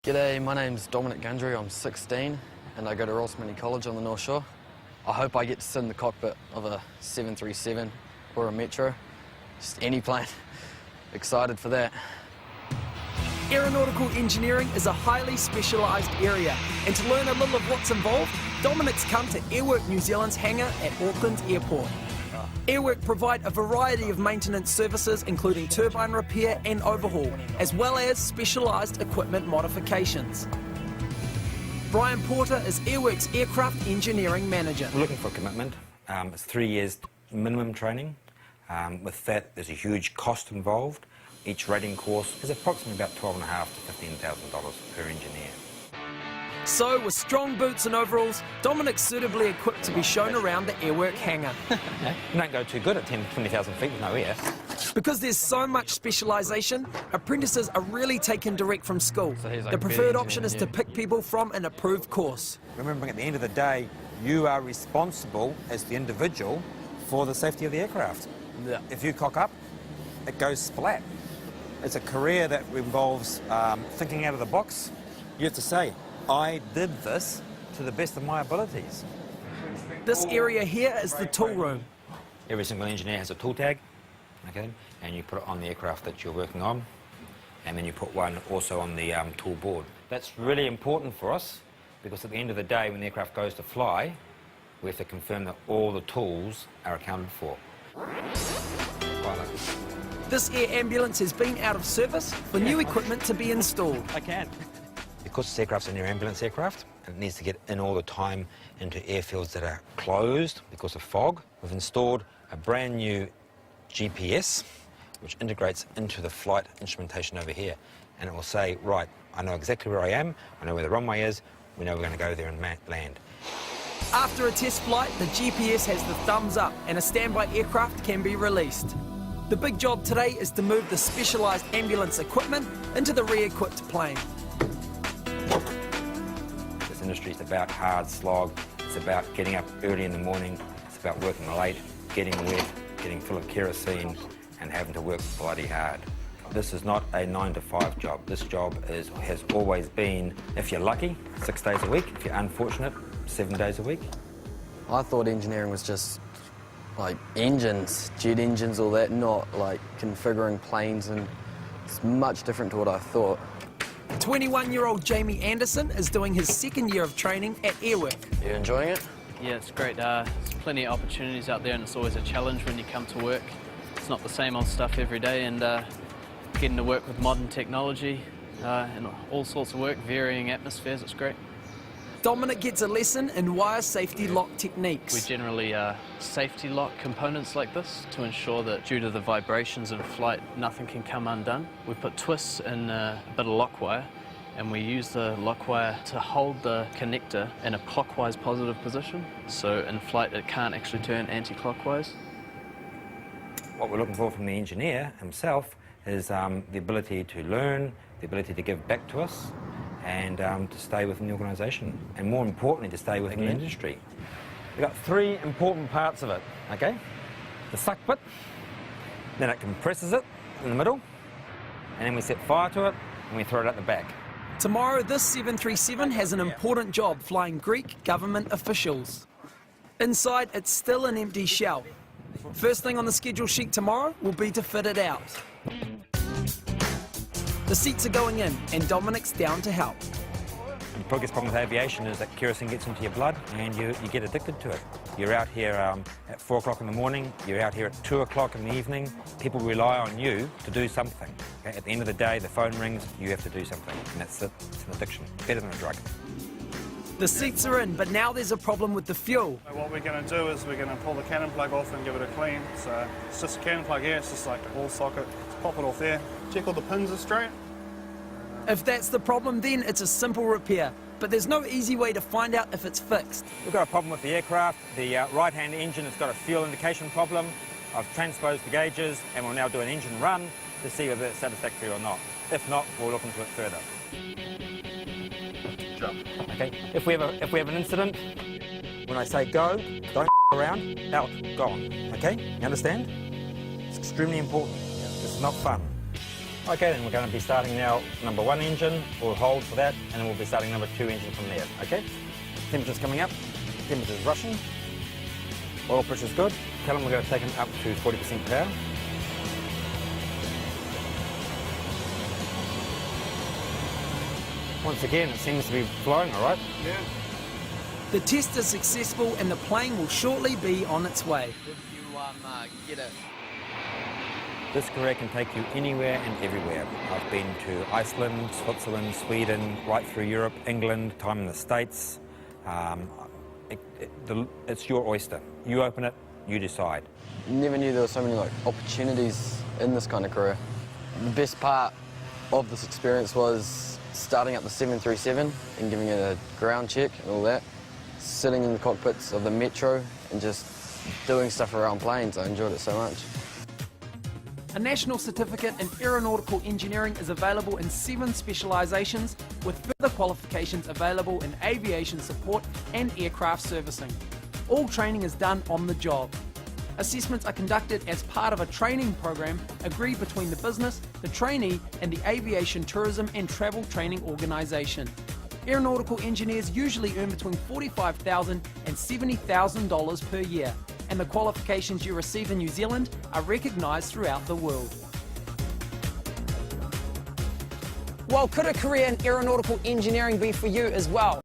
G'day, my name's Dominic Gundry, I'm 16 and I go to Rossmany College on the North Shore. I hope I get to sit in the cockpit of a 737 or a Metro, just any plane. Excited for that. Aeronautical engineering is a highly specialised area, and to learn a little of what's involved, Dominic's come to Airwork New Zealand's hangar at Auckland Airport. Airwork provide a variety of maintenance services including turbine repair and overhaul, as well as specialised equipment modifications. Brian Porter is Airwork's Aircraft Engineering Manager. We're looking for commitment. It's 3 years minimum training. With that, there's a huge cost involved. Each rating course is approximately about $12,500 to $15,000 per engineer. So, with strong boots and overalls, Dominic's suitably equipped to be shown around the Airwork hangar. You don't go too good at 10,000 to 20,000 feet with no air. Because there's so much specialisation, apprentices are really taken direct from school. The preferred option is to pick people from an approved course. Remembering at the end of the day, you are responsible as the individual for the safety of the aircraft. Yeah. If you cock up, it goes splat. It's a career that involves thinking out of the box. You have to say, I did this to the best of my abilities. This area here is the tool room. Every single engineer has a tool tag, okay, and you put it on the aircraft that you're working on, and then you put one also on the tool board. That's really important for us, because at the end of the day, when the aircraft goes to fly, we have to confirm that all the tools are accounted for. This air ambulance has been out of service for new equipment to be installed. I can. Because this aircraft's an air ambulance aircraft, and it needs to get in all the time into airfields that are closed because of fog, we've installed a brand new GPS, which integrates into the flight instrumentation over here. And it will say, right, I know exactly where I am, I know where the runway is, we know we're going to go there and land. After a test flight, the GPS has the thumbs up and a standby aircraft can be released. The big job today is to move the specialised ambulance equipment into the re-equipped plane. This industry is about hard slog, it's about getting up early in the morning, it's about working late, getting wet, getting full of kerosene and having to work bloody hard. This is not a 9-to-5 job. This job has always been, if you're lucky, 6 days a week. If you're unfortunate, 7 days a week. I thought engineering was just like engines, jet engines, all that, not like configuring planes, and it's much different to what I thought. 21-year-old Jamie Anderson is doing his second year of training at Airwork. You enjoying it? Yeah, it's great. There's plenty of opportunities out there and it's always a challenge when you come to work. It's not the same old stuff every day, and getting to work with modern technology and all sorts of work, varying atmospheres, it's great. Dominic gets a lesson in wire safety lock techniques. We generally safety lock components like this to ensure that due to the vibrations in flight, nothing can come undone. We put twists in a bit of lock wire, and we use the lock wire to hold the connector in a clockwise positive position. So in flight, it can't actually turn anti-clockwise. What we're looking for from the engineer himself is the ability to learn, the ability to give back to us, and to stay within the organisation, and more importantly, to stay within the industry. We've got 3 important parts of it, okay? The suck bit, then it compresses it in the middle, and then we set fire to it, and we throw it out the back. Tomorrow, this 737 has an important job flying Greek government officials. Inside, it's still an empty shell. First thing on the schedule sheet tomorrow will be to fit it out. The seats are going in, and Dominic's down to help. The biggest problem with aviation is that kerosene gets into your blood and you get addicted to it. You're out here at 4 o'clock in the morning, you're out here at 2 o'clock in the evening. People rely on you to do something. Okay? At the end of the day, the phone rings, you have to do something, and that's it. It's an addiction, better than a drug. The seats are in, but now there's a problem with the fuel. What we're going to do is we're going to pull the cannon plug off and give it a clean. So it's just a cannon plug here, it's just like a wall socket. Just pop it off there. Check all the pins are straight. If that's the problem, then it's a simple repair. But there's no easy way to find out if it's fixed. We've got a problem with the aircraft. The right-hand engine has got a fuel indication problem. I've transposed the gauges and we'll now do an engine run to see whether it's satisfactory or not. If not, we'll look into it further. Jump. Okay. If we have an incident, when I say go, don't around, out, gone. Okay? You understand? It's extremely important. This is not fun. Okay, then we're going to be starting now number 1 engine. We'll hold for that, and then we'll be starting number 2 engine from there, okay? Temperature's coming up, temperature's rushing, oil pressure's good. Tell them we're going to take them up to 40% power. Once again, it seems to be flowing all right. Yeah. The test is successful and the plane will shortly be on its way. If you get it. This career can take you anywhere and everywhere. I've been to Iceland, Switzerland, Sweden, right through Europe, England, time in the States. It's your oyster. You open it, you decide. Never knew there were so many opportunities in this kind of career. The best part of this experience was starting up the 737 and giving it a ground check and all that. Sitting in the cockpits of the Metro and just doing stuff around planes. I enjoyed it so much. A national certificate in aeronautical engineering is available in 7 specialisations, with further qualifications available in aviation support and aircraft servicing. All training is done on the job. Assessments are conducted as part of a training program agreed between the business, the trainee and the Aviation Tourism and Travel Training Organisation. Aeronautical engineers usually earn between $45,000 and $70,000 per year, and the qualifications you receive in New Zealand are recognised throughout the world. Well, could a career in aeronautical engineering be for you as well?